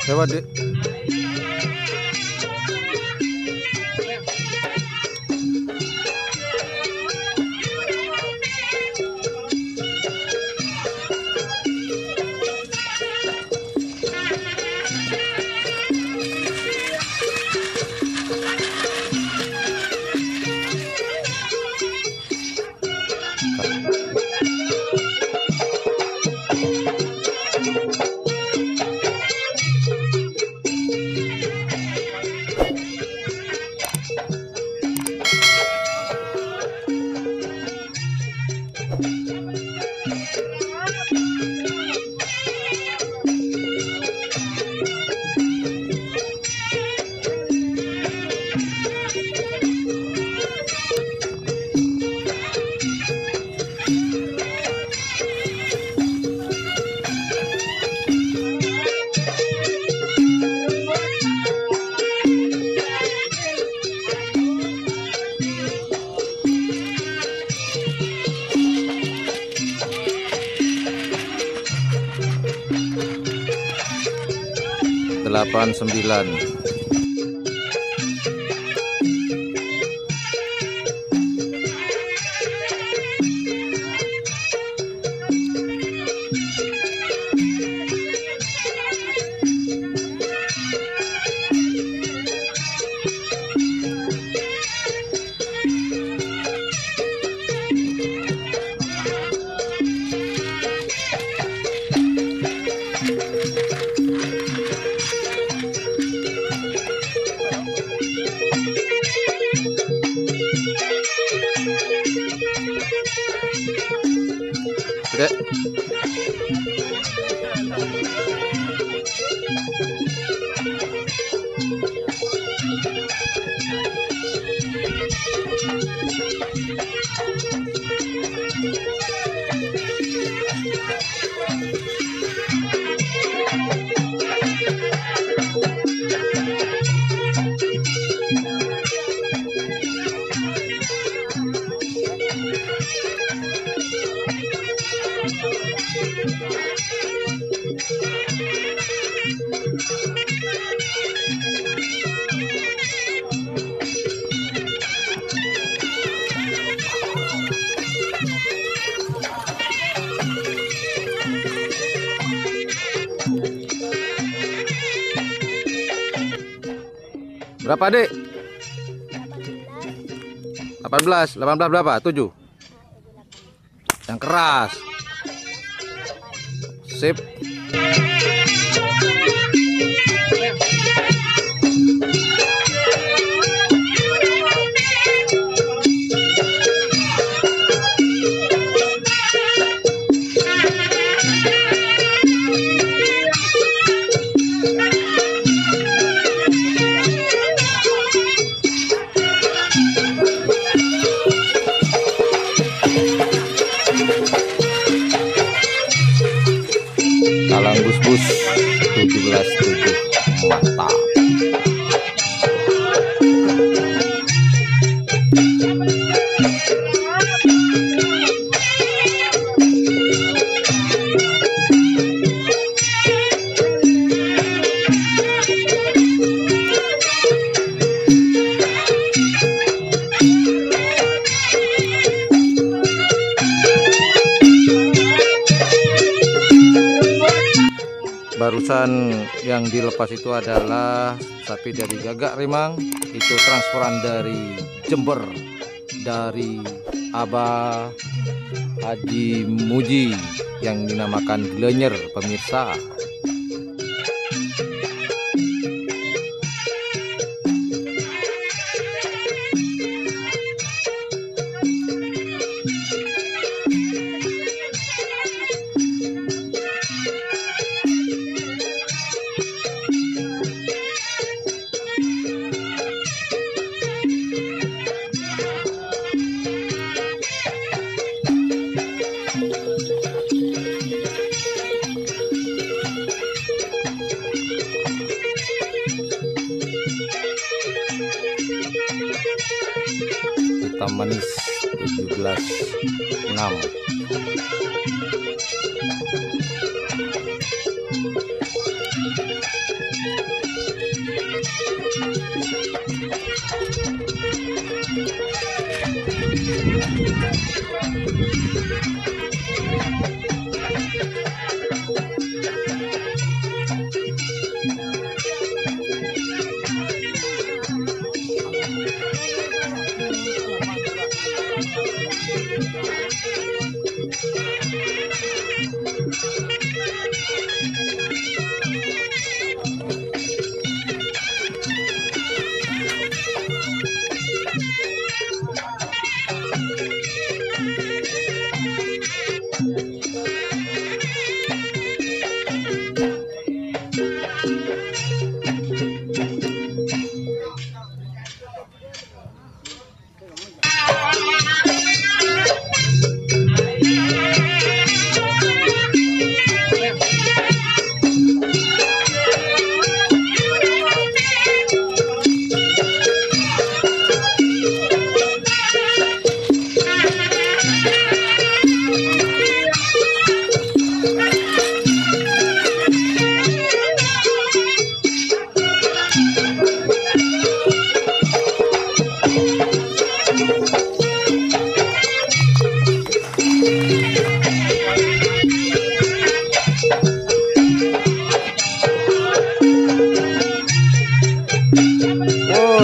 Lewat deh. Delapan 9. Dek. Berapa, Dek? 18. 18 berapa? 7. Yang keras. Sip. Talang bus-bus 17-7. Mantap. Barusan yang dilepas itu adalah sapi dari Gagak Rimang, itu transferan dari Jember, dari Abah Haji Muji yang dinamakan Glenyer, pemirsa. Hitam manis 17-6.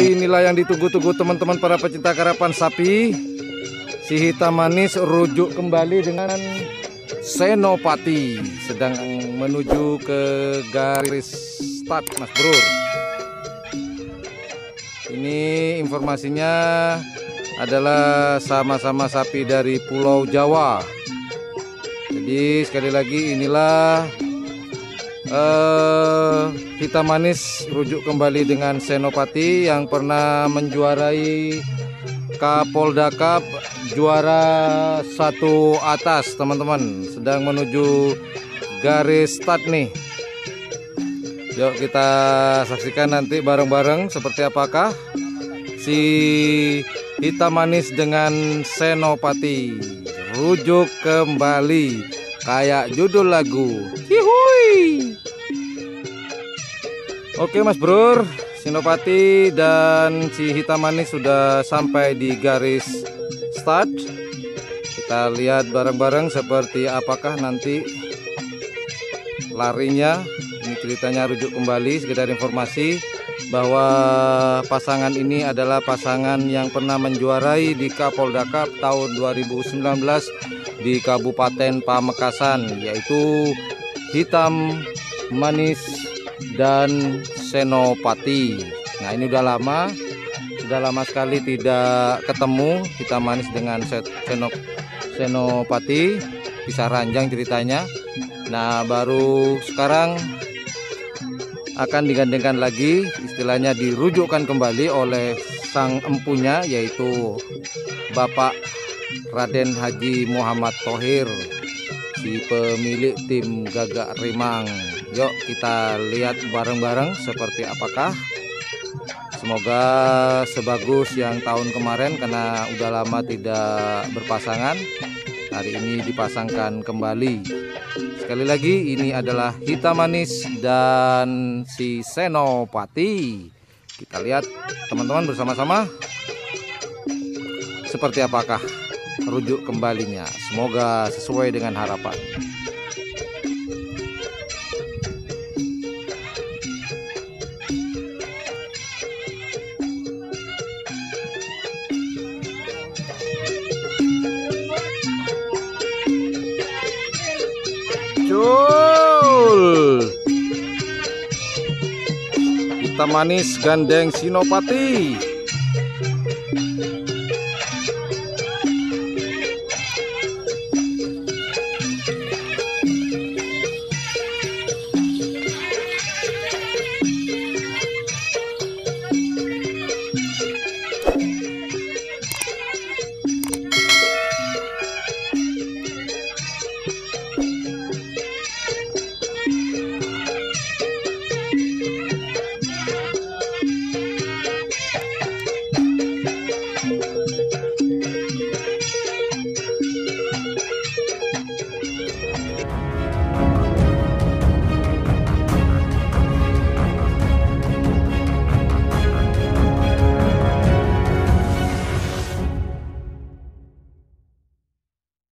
Inilah yang ditunggu-tunggu teman-teman para pecinta karapan sapi. Si hitam manis rujuk kembali dengan Senopati, sedang menuju ke garis start, Mas Bro. Ini informasinya adalah sama-sama sapi dari Pulau Jawa. Jadi sekali lagi inilah hitam manis rujuk kembali dengan Senopati yang pernah menjuarai Kapolda Cup juara 1 atas, teman-teman. Sedang menuju garis start nih. Yuk kita saksikan nanti bareng-bareng seperti apakah si hitam manis dengan Senopati rujuk kembali kayak judul lagu. Hihui. Oke Mas Bro, Senopati dan si hitam manis sudah sampai di garis start. Kita lihat bareng-bareng seperti apakah nanti larinya. Ini ceritanya rujuk kembali, sekedar informasi bahwa pasangan ini adalah pasangan yang pernah menjuarai di Kapolda Cup tahun 2019 di Kabupaten Pamekasan, yaitu hitam manis dan Senopati. Nah ini udah lama sekali tidak ketemu hitam manis dengan Senopati, bisa ranjang ceritanya. Nah baru sekarang akan digandengkan lagi, istilahnya dirujukkan kembali oleh sang empunya, yaitu Bapak Raden Haji Muhammad Thohir, si pemilik tim Gagak Rimang. Yuk kita lihat bareng-bareng seperti apakah. Semoga sebagus yang tahun kemarin, karena udah lama tidak berpasangan. Hari ini dipasangkan kembali. Sekali lagi ini adalah hitam manis dan si Senopati. Kita lihat teman-teman bersama-sama seperti apakah rujuk kembalinya. Semoga sesuai dengan harapan. Jul, hitam manis gandeng Senopati.